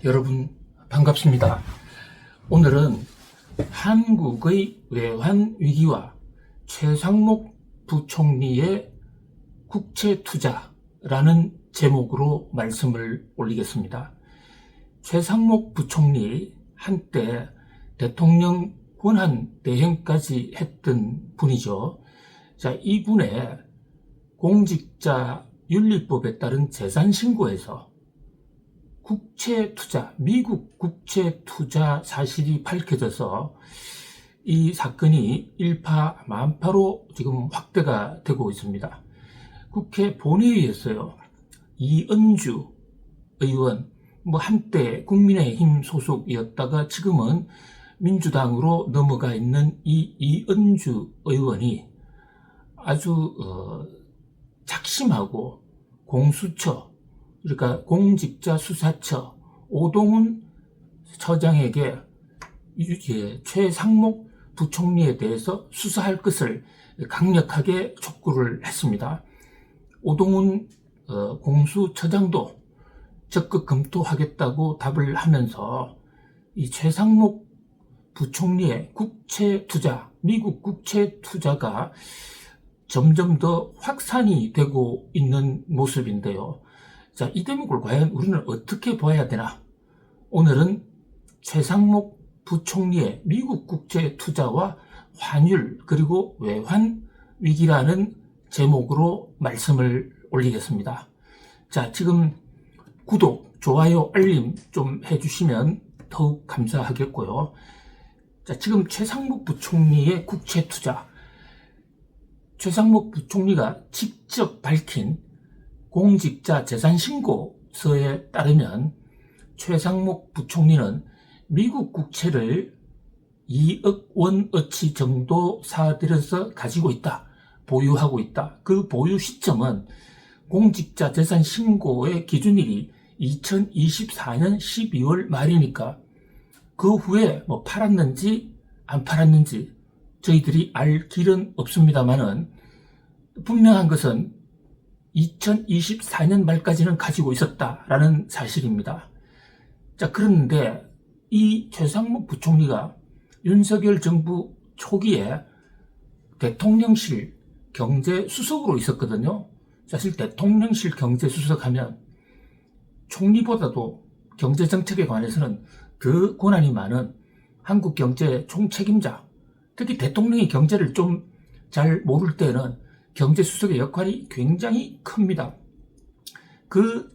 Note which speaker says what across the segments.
Speaker 1: 여러분 반갑습니다. 오늘은 한국의 외환 위기와 최상목 부총리의 국채 투자라는 제목으로 말씀을 올리겠습니다. 최상목 부총리 한때 대통령 권한 대행까지 했던 분이죠. 자, 이분의 공직자 윤리법에 따른 재산 신고에서 국채 투자, 미국 국채 투자 사실이 밝혀져서 이 사건이 일파만파로 지금 확대가 되고 있습니다. 국회 본회의에서요, 이은주 의원, 한때 국민의힘 소속이었다가 지금은 민주당으로 넘어가 있는 이 이은주 의원이 아주 작심하고 공수처, 그러니까 공직자수사처 오동훈 처장에게 최상목 부총리에 대해서 수사할 것을 강력하게 촉구를 했습니다. 오동훈 공수처장도 적극 검토하겠다고 답을 하면서 이 최상목 부총리의 국채 투자, 미국 국채 투자가 점점 더 확산이 되고 있는 모습인데요. 자, 이 대목을 과연 우리는 어떻게 봐야 되나? 오늘은 최상목 부총리의 미국 국채 투자와 환율 그리고 외환 위기라는 제목으로 말씀을 올리겠습니다. 자, 지금 구독, 좋아요, 알림 좀 해주시면 더욱 감사하겠고요. 자, 지금 최상목 부총리의 국채 투자, 최상목 부총리가 직접 밝힌 공직자 재산신고서에 따르면 최상목 부총리는 미국 국채를 2억 원어치 정도 사들여서 가지고 있다, 보유하고 있다. 그 보유 시점은 공직자 재산신고의 기준일이 2024년 12월 말이니까 그 후에 팔았는지 안 팔았는지 저희들이 알 길은 없습니다만은 분명한 것은 2024년 말까지는 가지고 있었다라는 사실입니다. 자, 그런데 이 최상목 부총리가 윤석열 정부 초기에 대통령실 경제수석으로 있었거든요. 사실 대통령실 경제수석하면 총리보다도 경제정책에 관해서는 더 권한이 많은 한국경제 총책임자, 특히 대통령이 경제를 좀 잘 모를 때는 경제수석의 역할이 굉장히 큽니다. 그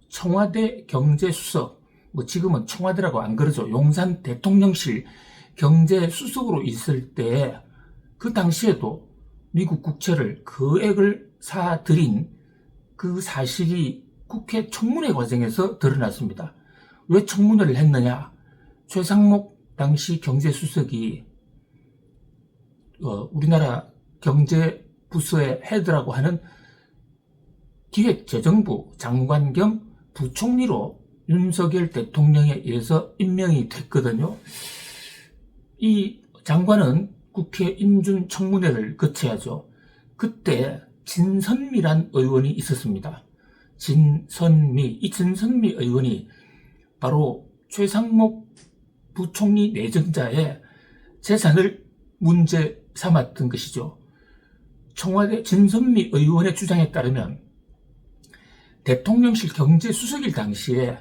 Speaker 1: 청와대 경제수석, 지금은 청와대라고 안 그러죠. 용산 대통령실 경제수석으로 있을 때 그 당시에도 미국 국채를 거액을 사들인 그 사실이 국회 청문회 과정에서 드러났습니다. 왜 청문회를 했느냐? 최상목 당시 경제수석이 우리나라 경제부서의 헤드라고 하는 기획재정부 장관 겸 부총리로 윤석열 대통령에 의해서 임명이 됐거든요. 이 장관은 국회 인준청문회를 거쳐야죠. 그때 진선미란 의원이 있었습니다. 이 진선미 의원이 바로 최상목 부총리 내정자의 재산을 문제 삼았던 것이죠. 청와대 진선미 의원의 주장에 따르면 대통령실 경제수석일 당시에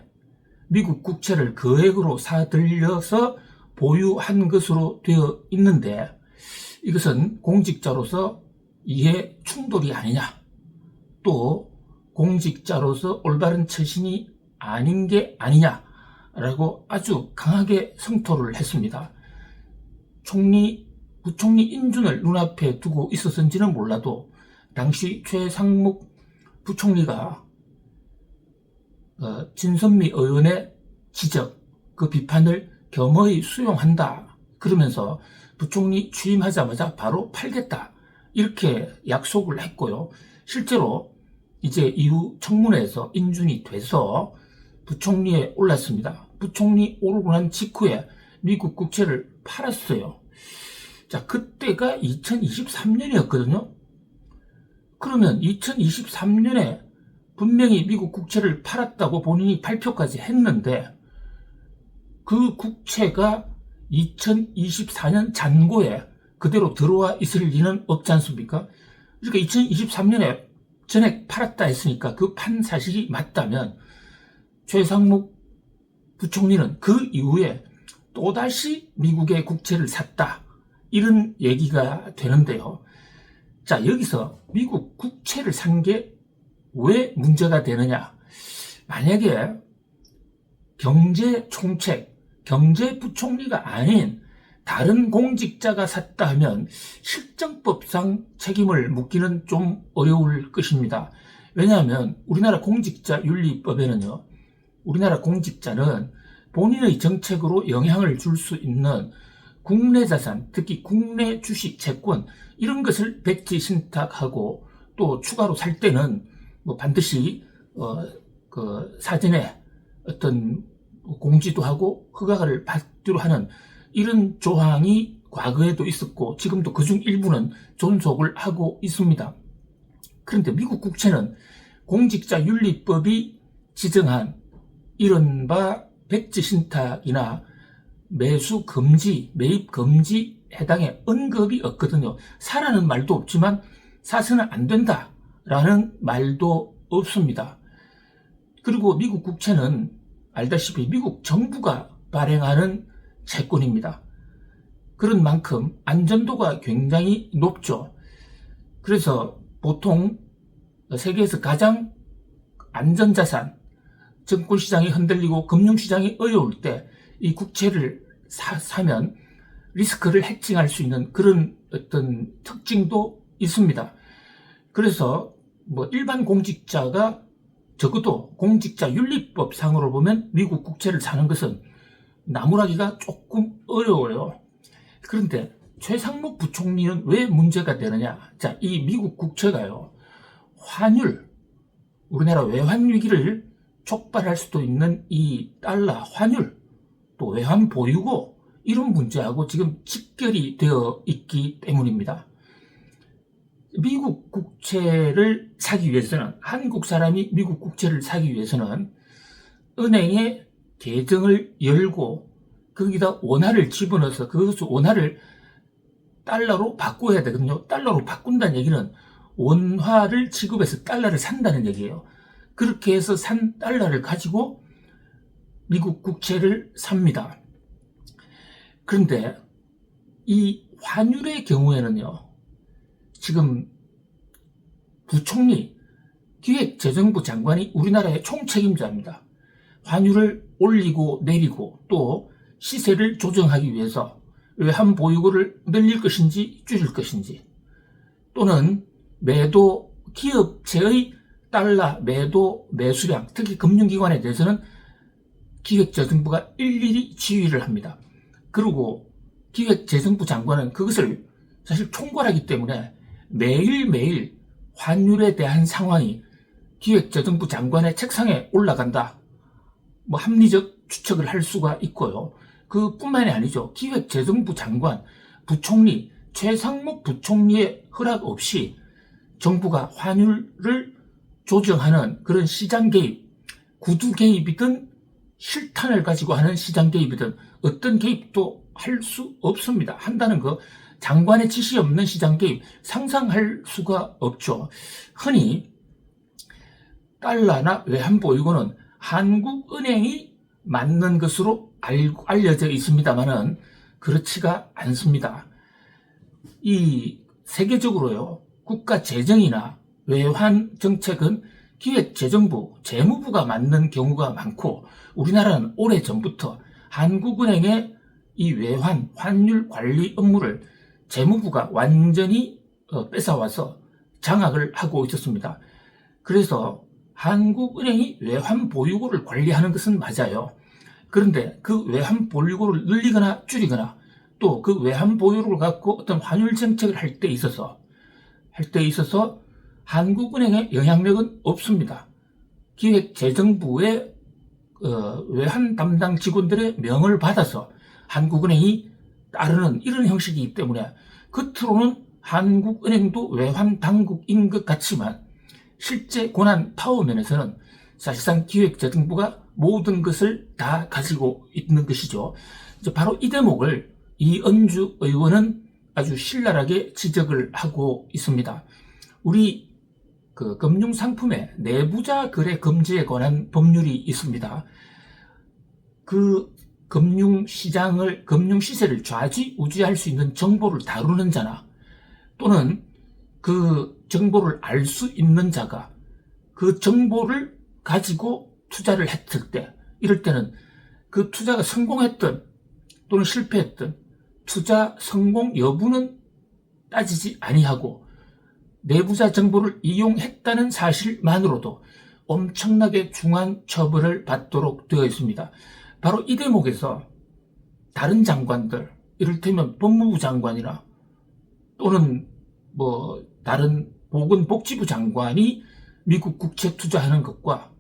Speaker 1: 미국 국채를 거액으로 사들여서 보유한 것으로 되어 있는데 이것은 공직자로서 이해 충돌이 아니냐, 또 공직자로서 올바른 처신이 아닌 게 아니냐라고 아주 강하게 성토를 했습니다. 부총리 인준을 눈앞에 두고 있었는지는 몰라도 당시 최상목 부총리가 진선미 의원의 지적, 그 비판을 겸허히 수용한다 그러면서 부총리 취임하자마자 바로 팔겠다 이렇게 약속을 했고요. 실제로 이제 이후 청문회에서 인준이 돼서 부총리에 올랐습니다. 부총리 오르고 난 직후에 미국 국채를 팔았어요. 자, 그때가 2023년이었거든요. 그러면 2023년에 분명히 미국 국채를 팔았다고 본인이 발표까지 했는데 그 국채가 2024년 잔고에 그대로 들어와 있을 리는 없지 않습니까? 그러니까 2023년에 전액 팔았다 했으니까 그 판 사실이 맞다면 최상목 부총리는 그 이후에 또다시 미국의 국채를 샀다, 이런 얘기가 되는데요. 자, 여기서 미국 국채를 산 게 왜 문제가 되느냐? 만약에 경제총책, 경제부총리가 아닌 다른 공직자가 샀다 하면 실정법상 책임을 묻기는 좀 어려울 것입니다. 왜냐하면 우리나라 공직자윤리법에는요, 우리나라 공직자는 본인의 정책으로 영향을 줄 수 있는 국내 자산, 특히 국내 주식, 채권, 이런 것을 백지 신탁하고, 또 추가로 살 때는 뭐 반드시 사전에 어떤 공지도 하고 허가를 받기로 하는 이런 조항이 과거에도 있었고 지금도 그중 일부는 존속을 하고 있습니다. 그런데 미국 국채는 공직자윤리법이 지정한 이른바 백지 신탁이나 매수 금지, 매입 금지 해당에 언급이 없거든요. 사라는 말도 없지만 사서는 안 된다라는 말도 없습니다. 그리고 미국 국채는 알다시피 미국 정부가 발행하는 채권입니다. 그런 만큼 안전도가 굉장히 높죠. 그래서 보통 세계에서 가장 안전자산, 증권시장이 흔들리고 금융시장이 어려울 때 이 국채를 사면 리스크를 해칭할 수 있는 그런 어떤 특징도 있습니다. 그래서 뭐 일반 공직자가 적어도 공직자윤리법 상으로 보면 미국 국채를 사는 것은 나무라기가 조금 어려워요. 그런데 최상목 부총리는 왜 문제가 되느냐? 자, 이 미국 국채가요, 환율, 우리나라 외환 위기를 촉발할 수도 있는 이 달러 환율, 또 외환 보유고, 이런 문제하고 지금 직결이 되어 있기 때문입니다. 미국 국채를 사기 위해서는, 한국 사람이 미국 국채를 사기 위해서는 은행에 계정을 열고 거기다 원화를 집어넣어서 그것을 원화를 달러로 바꿔야 되거든요. 달러로 바꾼다는 얘기는 원화를 지급해서 달러를 산다는 얘기예요. 그렇게 해서 산 달러를 가지고 미국 국채를 삽니다. 그런데 이 환율의 경우에는요, 지금 부총리, 기획재정부 장관이 우리나라의 총책임자입니다. 환율을 올리고 내리고 또 시세를 조정하기 위해서 외환 보유고를 늘릴 것인지 줄일 것인지, 또는 매도, 기업체의 달러 매도 매수량, 특히 금융기관에 대해서는 기획재정부가 일일이 지휘를 합니다. 그리고 기획재정부 장관은 그것을 사실 총괄하기 때문에 매일매일 환율에 대한 상황이 기획재정부 장관의 책상에 올라간다, 뭐 합리적 추측을 할 수가 있고요. 그뿐만이 아니죠. 기획재정부 장관, 부총리, 최상목 부총리의 허락 없이 정부가 환율을 조정하는 그런 시장 개입, 구두 개입이든 실탄을 가지고 하는 시장 개입이든 어떤 개입도 할 수 없습니다. 한다는 거, 장관의 지시 없는 시장 개입 상상할 수가 없죠. 흔히 달러나 외환 보유고는 한국은행이 맞는 것으로 알려져 있습니다만은 그렇지가 않습니다. 이 세계적으로요, 국가 재정이나 외환 정책은 기획재정부, 재무부가 맡는 경우가 많고, 우리나라는 오래전부터 한국은행의 이 외환, 환율 관리 업무를 재무부가 완전히 뺏어와서 장악을 하고 있었습니다. 그래서 한국은행이 외환 보유고를 관리하는 것은 맞아요. 그런데 그 외환 보유고를 늘리거나 줄이거나 또 그 외환 보유고를 갖고 어떤 환율 정책을 할 때 있어서 한국은행의 영향력은 없습니다. 기획재정부의 외환 담당 직원들의 명을 받아서 한국은행이 따르는 이런 형식이기 때문에 겉으로는 한국은행도 외환 당국인 것 같지만 실제 권한 파워 면에서는 사실상 기획재정부가 모든 것을 다 가지고 있는 것이죠. 이제 바로 이 대목을 이은주 의원은 아주 신랄하게 지적을 하고 있습니다. 우리 그 금융상품의 내부자 거래 금지에 관한 법률이 있습니다. 그 금융시장을, 금융시세를 좌지우지할 수 있는 정보를 다루는 자나 또는 그 정보를 알 수 있는 자가 그 정보를 가지고 투자를 했을 때, 이럴 때는 그 투자가 성공했든 또는 실패했든 투자 성공 여부는 따지지 아니하고 내부자 정보를 이용했다는 사실만으로도 엄청나게 중한 처벌을 받도록 되어 있습니다. 바로 이 대목에서 다른 장관들, 이를테면 법무부 장관이나 또는 뭐 다른 보건복지부 장관이 미국 국채 투자하는 것과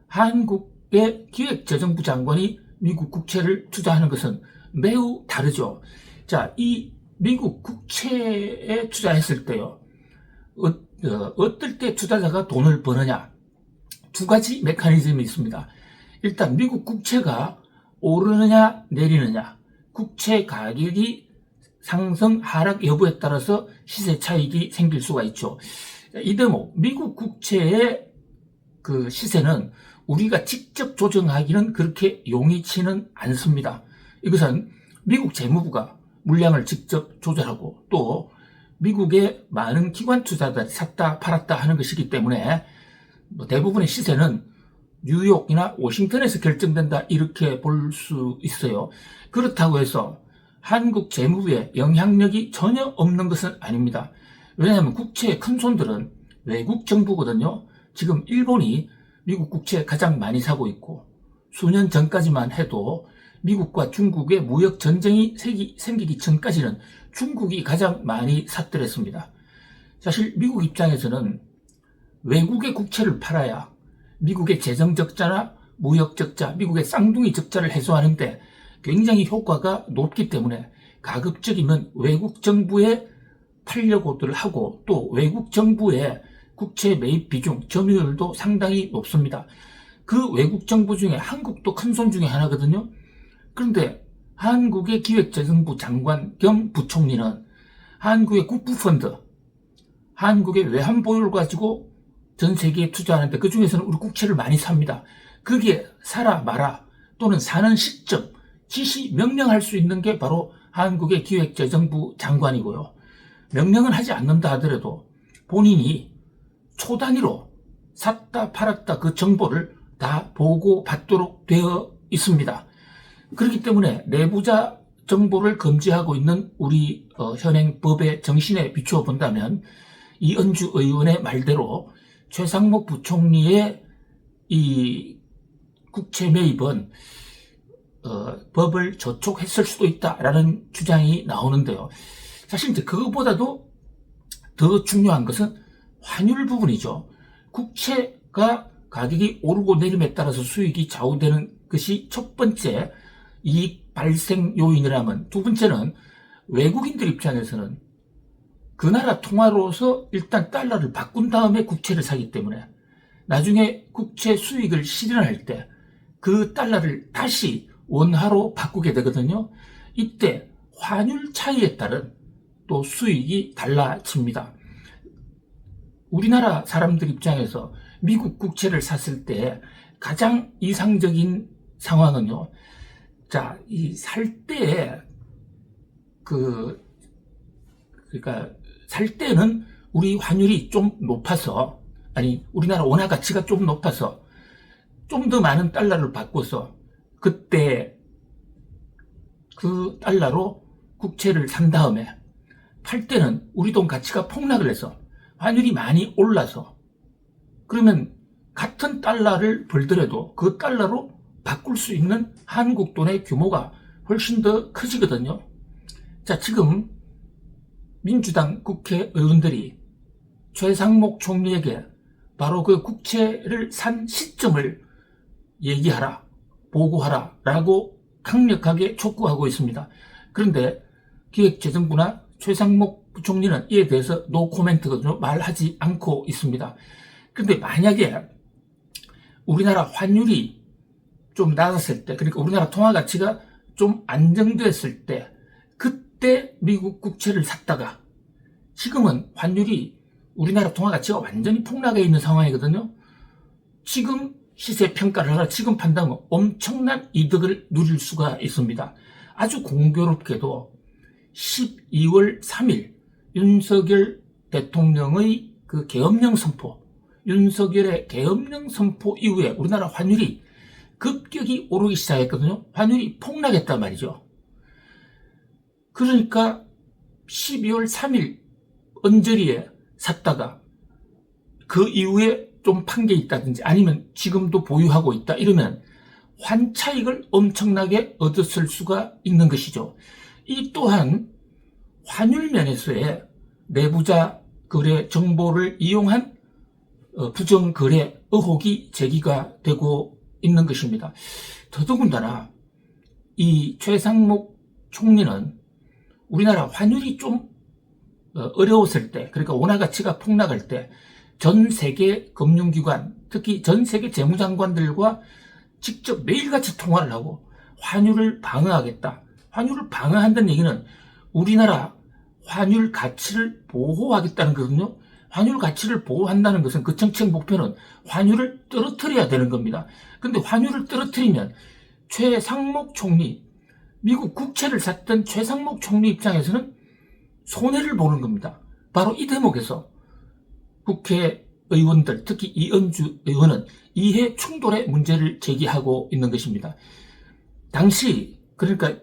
Speaker 1: 한국의 기획재정부 장관이 미국 국채를 투자하는 것은 매우 다르죠. 자, 이 미국 국채에 투자했을 때요, 어떨 때 투자자가 돈을 버느냐? 두 가지 메커니즘이 있습니다. 일단 미국 국채가 오르느냐 내리느냐, 국채 가격이 상승 하락 여부에 따라서 시세 차익이 생길 수가 있죠. 이 대목, 미국 국채의 그 시세는 우리가 직접 조정하기는 그렇게 용이치는 않습니다. 이것은 미국 재무부가 물량을 직접 조절하고 또 미국의 많은 기관 투자자들이 샀다 팔았다 하는 것이기 때문에 대부분의 시세는 뉴욕이나 워싱턴에서 결정된다, 이렇게 볼 수 있어요. 그렇다고 해서 한국 재무부에 영향력이 전혀 없는 것은 아닙니다. 왜냐하면 국채의 큰 손들은 외국 정부거든요. 지금 일본이 미국 국채 가장 많이 사고 있고, 수년 전까지만 해도 미국과 중국의 무역 전쟁이 생기기 전까지는 중국이 가장 많이 샀더랬습니다. 사실 미국 입장에서는 외국의 국채를 팔아야 미국의 재정 적자나 무역 적자, 미국의 쌍둥이 적자를 해소하는데 굉장히 효과가 높기 때문에 가급적이면 외국 정부에 팔려고들 하고, 또 외국 정부의 국채 매입 비중, 점유율도 상당히 높습니다. 그 외국 정부 중에 한국도 큰 손 중에 하나거든요. 그런데 한국의 기획재정부 장관 겸 부총리는 한국의 국부펀드, 한국의 외환보유를 가지고 전 세계에 투자하는데 그 중에서는 우리 국채를 많이 삽니다. 그게 사라 마라 또는 사는 시점, 지시, 명령할 수 있는 게 바로 한국의 기획재정부 장관이고요. 명령은 하지 않는다 하더라도 본인이 초단위로 샀다 팔았다 그 정보를 다 보고받도록 되어 있습니다. 그렇기 때문에 내부자 정보를 금지하고 있는 우리 현행 법의 정신에 비추어 본다면 이은주 의원의 말대로 최상목 부총리의 이 국채 매입은 법을 저촉했을 수도 있다라는 주장이 나오는데요. 사실 이제 그것보다도 더 중요한 것은 환율 부분이죠. 국채가 가격이 오르고 내림에 따라서 수익이 좌우되는 것이 첫 번째 이익 발생 요인이라면, 두 번째는 외국인들 입장에서는 그 나라 통화로서 일단 달러를 바꾼 다음에 국채를 사기 때문에 나중에 국채 수익을 실현할 때 그 달러를 다시 원화로 바꾸게 되거든요. 이때 환율 차이에 따른 또 수익이 달라집니다. 우리나라 사람들 입장에서 미국 국채를 샀을 때 가장 이상적인 상황은요. 자, 이 살 때 그러니까 살 때는 우리 환율이 좀 높아서, 아니 우리나라 원화 가치가 좀 높아서 좀 더 많은 달러를 바꿔서 그때 그 달러로 국채를 산 다음에 팔 때는 우리 돈 가치가 폭락을 해서 환율이 많이 올라서, 그러면 같은 달러를 벌더라도 그 달러로 바꿀 수 있는 한국 돈의 규모가 훨씬 더 커지거든요. 자, 지금 민주당 국회의원들이 최상목 총리에게 바로 그 국채를 산 시점을 얘기하라, 보고하라 라고 강력하게 촉구하고 있습니다. 그런데 기획재정부나 최상목 부총리는 이에 대해서 노 코멘트거든요. 말하지 않고 있습니다. 그런데 만약에 우리나라 환율이 좀 낮았을 때, 그러니까 우리나라 통화 가치가 좀 안정됐을 때, 그때 미국 국채를 샀다가 지금은 환율이 우리나라 통화 가치가 완전히 폭락해 있는 상황이거든요. 지금 시세 평가를 하라 지금 판단하면 엄청난 이득을 누릴 수가 있습니다. 아주 공교롭게도 12월 3일 윤석열 대통령의 그 계엄령 선포, 윤석열의 계엄령 선포 이후에 우리나라 환율이 급격히 오르기 시작했거든요. 환율이 폭락했단 말이죠. 그러니까 12월 3일 언저리에 샀다가 그 이후에 좀 판 게 있다든지 아니면 지금도 보유하고 있다 이러면 환차익을 엄청나게 얻었을 수가 있는 것이죠. 이 또한 환율 면에서의 내부자 거래 정보를 이용한 부정거래 의혹이 제기가 되고 있는 것입니다. 더더군다나 이 최상목 총리는 우리나라 환율이 좀 어려웠을 때, 그러니까 원화 가치가 폭락할 때 전 세계 금융기관, 특히 전 세계 재무장관들과 직접 매일같이 통화를 하고 환율을 방어하겠다. 환율을 방어한다는 얘기는 우리나라 환율 가치를 보호하겠다는 거거든요. 환율 가치를 보호한다는 것은 그 정책 목표는 환율을 떨어뜨려야 되는 겁니다. 근데 환율을 떨어뜨리면 최상목 총리, 미국 국채를 샀던 최상목 총리 입장에서는 손해를 보는 겁니다. 바로 이 대목에서 국회의원들, 특히 이은주 의원은 이해 충돌의 문제를 제기하고 있는 것입니다. 당시 그러니까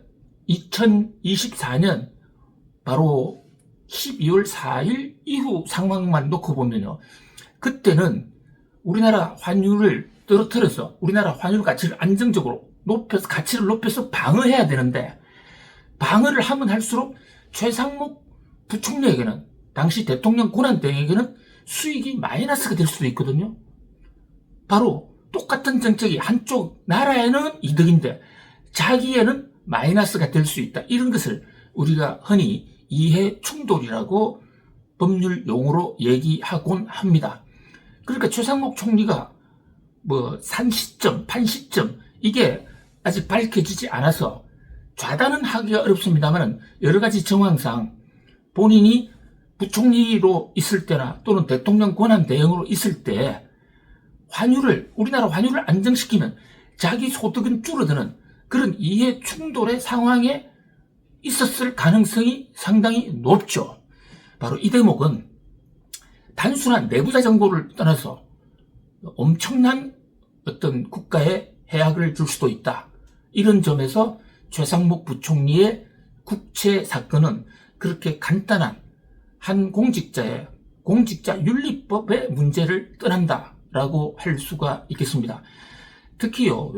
Speaker 1: 2024년 바로 12월 4일 이후 상황만 놓고 보면요. 그때는 우리나라 환율을 떨어뜨려서 우리나라 환율 가치를 안정적으로 높여서 가치를 높여서 방어해야 되는데 방어를 하면 할수록 최상목 부총리에게는 당시 대통령 권한 등에게는 수익이 마이너스가 될 수도 있거든요. 바로 똑같은 정책이 한쪽 나라에는 이득인데 자기에는 마이너스가 될 수 있다. 이런 것을 우리가 흔히 이해 충돌이라고 법률 용어로 얘기하곤 합니다. 그러니까 최상목 총리가 산 시점, 판 시점 이게 아직 밝혀지지 않아서 좌단은 하기가 어렵습니다만 여러 가지 정황상 본인이 부총리로 있을 때나 또는 대통령 권한 대행으로 있을 때 우리나라 환율을 안정시키면 자기 소득은 줄어드는 그런 이해 충돌의 상황에 있었을 가능성이 상당히 높죠. 바로 이 대목은 단순한 내부자 정보를 떠나서 엄청난 어떤 국가에 해악을 줄 수도 있다. 이런 점에서 최상목 부총리의 국채 사건은 그렇게 간단한 한 공직자의 공직자윤리법의 문제를 떠난다라고 할 수가 있겠습니다. 특히요,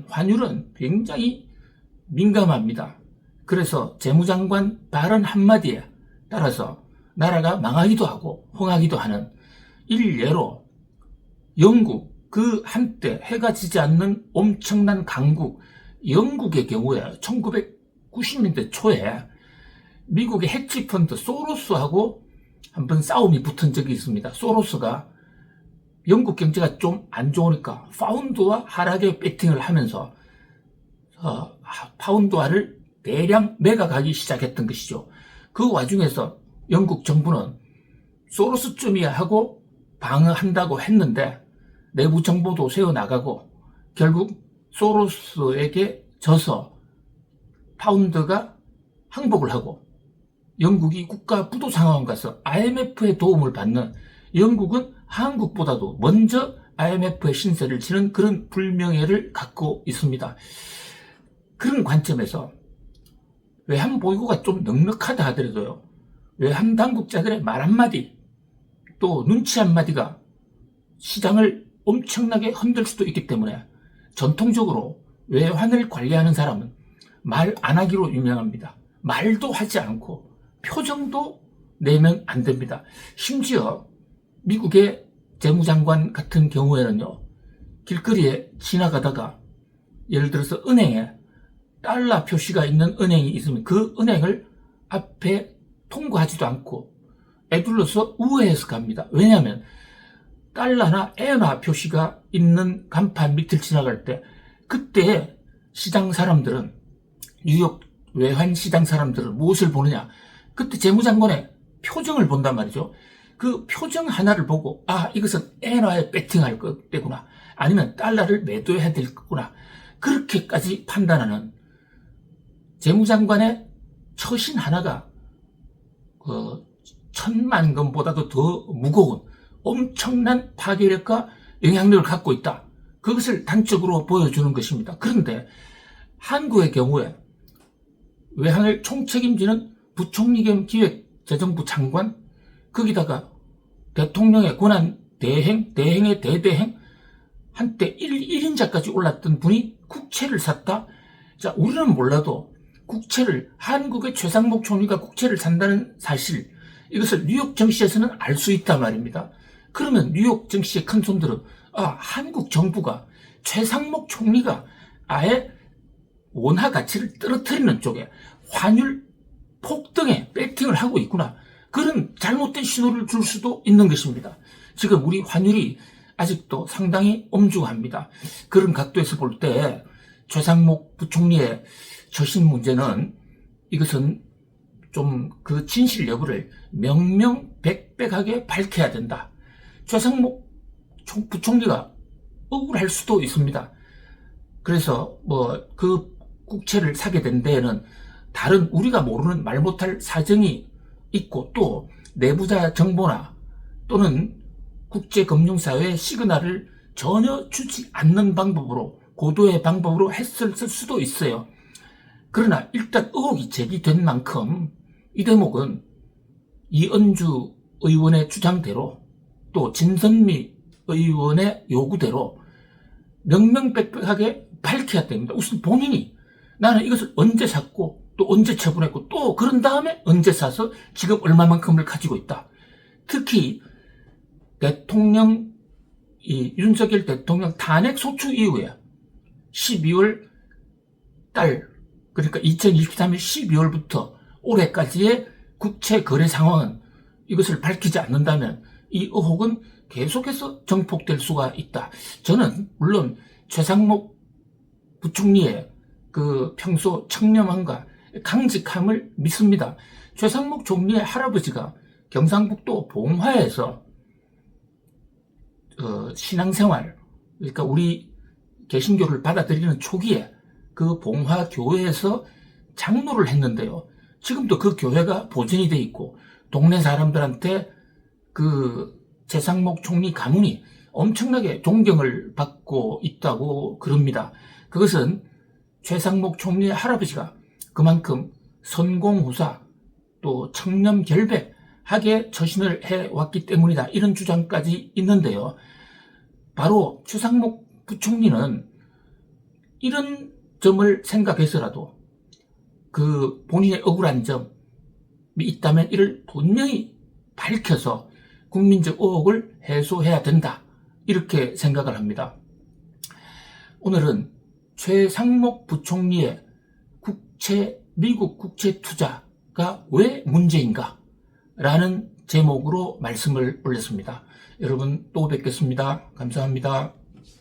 Speaker 1: 환율은 굉장히 민감합니다. 그래서 재무장관 발언 한마디에 따라서 나라가 망하기도 하고 흥하기도 하는 일례로 영국, 그 한때 해가 지지 않는 엄청난 강국 영국의 경우에 1990년대 초에 미국의 헤지펀드 소로스하고 한번 싸움이 붙은 적이 있습니다. 소로스가 영국 경제가 좀 안 좋으니까 파운드화 하락에 배팅을 하면서 파운드화를 대량 매각하기 시작했던 것이죠. 그 와중에서 영국 정부는 소로스쯤이야 하고 방어한다고 했는데 내부 정보도 세워나가고 결국 소로스에게 져서 파운드가 항복을 하고 영국이 국가 부도 상황 가서 IMF의 도움을 받는 영국은 한국보다도 먼저 IMF의 신세를 지는 그런 불명예를 갖고 있습니다. 그런 관점에서 외환 보유고가 좀 넉넉하다 하더라도요. 외환 당국자들의 말 한마디 또 눈치 한마디가 시장을 엄청나게 흔들 수도 있기 때문에 전통적으로 외환을 관리하는 사람은 말 안 하기로 유명합니다. 말도 하지 않고 표정도 내면 안 됩니다. 심지어 미국의 재무장관 같은 경우에는요. 길거리에 지나가다가 예를 들어서 은행에 달러 표시가 있는 은행이 있으면 그 은행을 앞에 통과하지도 않고 애둘러서 우회해서 갑니다. 왜냐하면 달러나 엔화 표시가 있는 간판 밑을 지나갈 때 그때 시장 사람들은, 뉴욕 외환 시장 사람들은 무엇을 보느냐? 그때 재무장관의 표정을 본단 말이죠. 그 표정 하나를 보고 이것은 엔화에 배팅할 때구나, 아니면 달러를 매도해야 될 거구나, 그렇게까지 판단하는 재무장관의 처신 하나가 1,000만 건보다도 더 무거운 엄청난 파괴력과 영향력을 갖고 있다. 그것을 단적으로 보여주는 것입니다. 그런데 한국의 경우에 외환을 총책임지는 부총리 겸 기획재정부 장관, 거기다가 대통령의 권한 대행의 대대행, 한때 1인자까지 올랐던 분이 국채를 샀다? 자, 우리는 몰라도 한국의 최상목 총리가 국채를 산다는 사실, 이것을 뉴욕 증시에서는 알 수 있단 말입니다. 그러면 뉴욕 증시의 큰 손들은 한국 정부가 최상목 총리가 아예 원화 가치를 떨어뜨리는 쪽에 환율 폭등에 배팅을 하고 있구나, 그런 잘못된 신호를 줄 수도 있는 것입니다. 지금 우리 환율이 아직도 상당히 엄중합니다. 그런 각도에서 볼 때 최상목 부총리의 처신 문제는, 이것은 좀 그 진실 여부를 명명백백하게 밝혀야 된다. 최상목 부총리가 억울할 수도 있습니다. 그래서 그 국채를 사게 된 데에는 다른 우리가 모르는 말 못할 사정이 있고, 또 내부자 정보나 또는 국제금융사회의 시그널을 전혀 주지 않는 방법으로, 고도의 방법으로 했을 수도 있어요. 그러나 일단 의혹이 제기된 만큼 이 대목은 이은주 의원의 주장대로, 또 진선미 의원의 요구대로 명명백백하게 밝혀야 됩니다. 우선 본인이 나는 이것을 언제 샀고 또 언제 처분했고 또 그런 다음에 언제 사서 지금 얼마만큼을 가지고 있다. 특히 윤석열 대통령 탄핵 소추 이후에 12월 달, 그러니까 2023년 12월부터 올해까지의 국채 거래 상황은, 이것을 밝히지 않는다면 이 의혹은 계속해서 정폭될 수가 있다. 저는 물론 최상목 부총리의 그 평소 청렴함과 강직함을 믿습니다. 최상목 총리의 할아버지가 경상북도 봉화에서 신앙생활, 그러니까 우리 개신교를 받아들이는 초기에 그 봉화 교회에서 장로를 했는데요. 지금도 그 교회가 보존이 돼 있고, 동네 사람들한테 그 최상목 총리 가문이 엄청나게 존경을 받고 있다고 그럽니다. 그것은 최상목 총리의 할아버지가 그만큼 선공후사, 또 청렴결백하게 처신을 해왔기 때문이다, 이런 주장까지 있는데요. 바로 최상목 부총리는 이런 점을 생각해서라도 그 본인의 억울한 점이 있다면 이를 분명히 밝혀서 국민적 의혹을 해소해야 된다, 이렇게 생각을 합니다. 오늘은 최상목 부총리의 미국 국채 투자가 왜 문제인가? 라는 제목으로 말씀을 올렸습니다. 여러분 또 뵙겠습니다. 감사합니다.